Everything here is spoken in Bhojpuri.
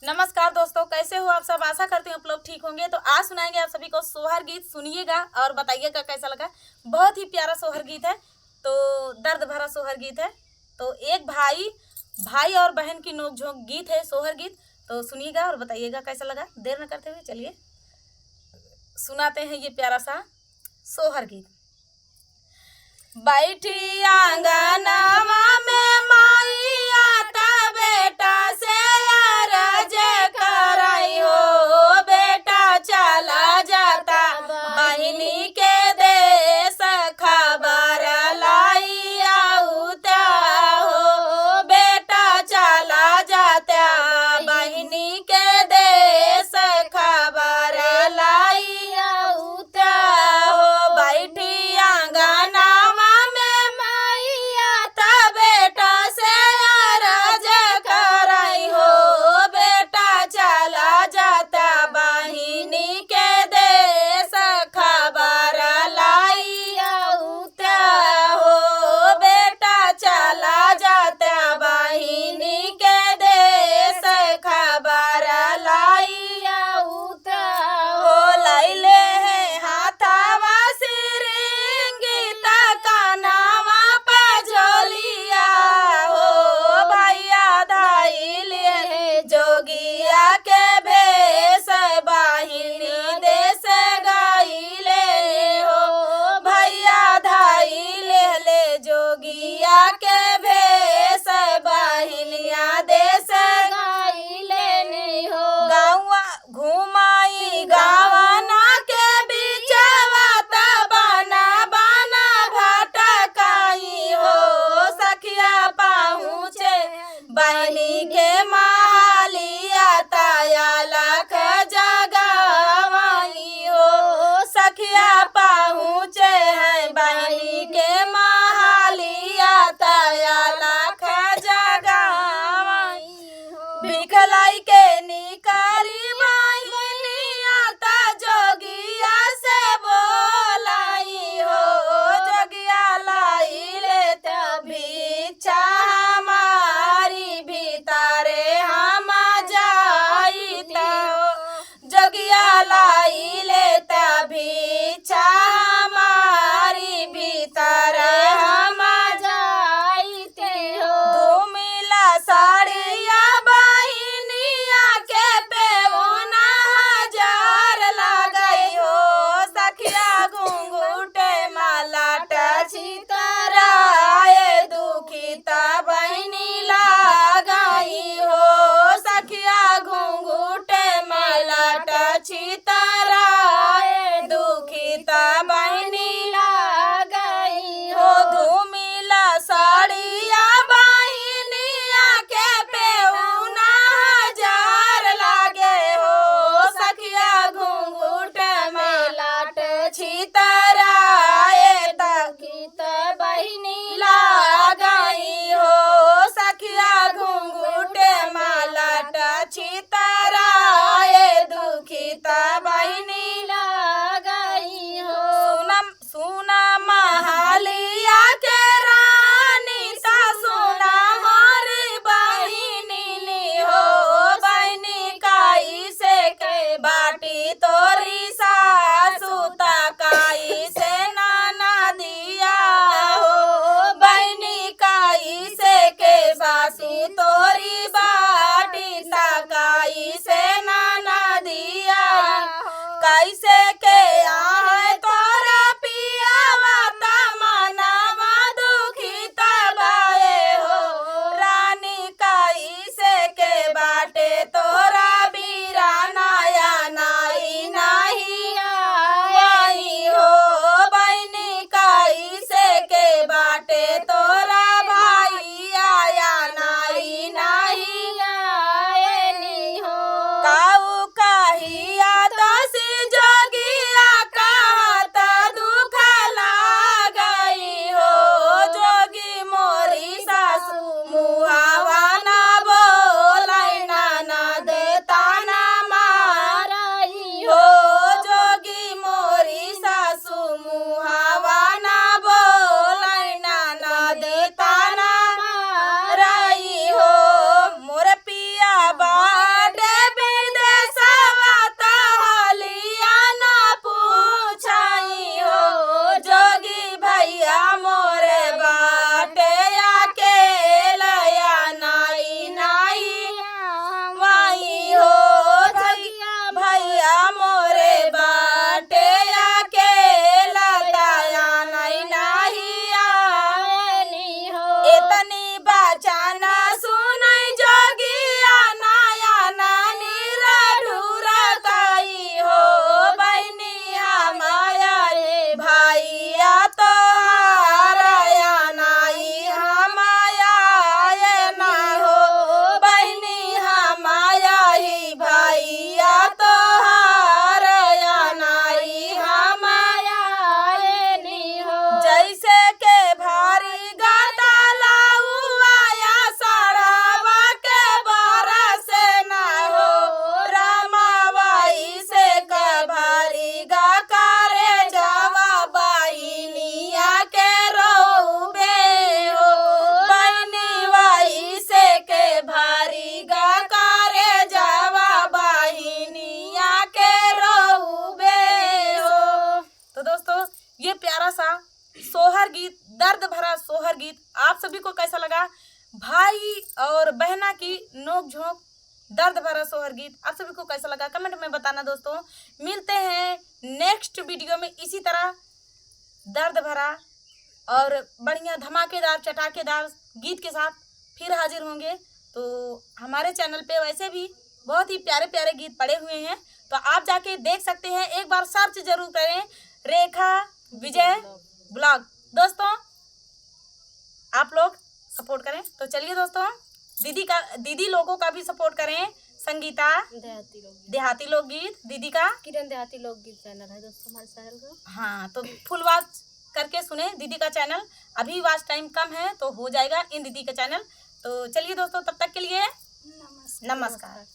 नमस्कार दोस्तों, कैसे हो आप सब। आशा करती हूँ आप लोग ठीक होंगे। तो आज सुनाएंगे आप सभी को सोहर गीत। सुनिएगा और बताइएगा कैसा लगा। बहुत ही प्यारा सोहर गीत है, तो दर्द भरा सोहर गीत है। तो एक भाई और बहन की नोकझोंक गीत है सोहर गीत। तो सुनिएगा और बताइएगा कैसा लगा। देर न करते हुए चलिए सुनाते हैं ये प्यारा सा सोहर गीत। बैठी आंगनवा में माइया ता बेटा से अरज कराई हो, बेटा चला जाता बहिनी के देश खबर लाई आउता हो, बेटा चला जाता बहिनी के देश खबर लाई आउता हो। बैठी आंगना बहनी के मालिया ताया लख जगवाई हो, सखिया पहुँचे हैं बहनी के मालिया ताया लख जगवाई हो। बिखलाई के निकारी बहनिया ता जोगिया से बोलाई हो, जोगिया लाई ले तभी भिक्षा कैसा लगा, भाई और बहना की नोक झोंक, दर्द भरा सोहर गीत आप सभी को कैसा लगा कमेंट में बताना दोस्तों। मिलते हैं नेक्स्ट वीडियो में इसी तरह दर्द भरा और बढ़िया धमाकेदार चटाकेदार गीत के साथ फिर हाजिर होंगे। तो हमारे चैनल पे वैसे भी बहुत ही प्यारे प्यारे गीत पड़े हुए हैं, तो आप जाके देख सकते हैं, एक बार सर्च जरूर करें रेखा विजय ब्लॉग। दोस्तों आप लोग सपोर्ट करें। तो चलिए दोस्तों, दीदी लोगों का भी सपोर्ट करें। संगीता देहाती लोकगीत, दीदी का किरण देहाती लोकगीत चैनल है दोस्तों हमारे चैनल का। हाँ, तो फुल वॉच करके सुने दीदी का चैनल। अभी वॉच टाइम कम है तो हो जाएगा इन दीदी का चैनल। तो चलिए दोस्तों, तब तक के लिए नमस्कार।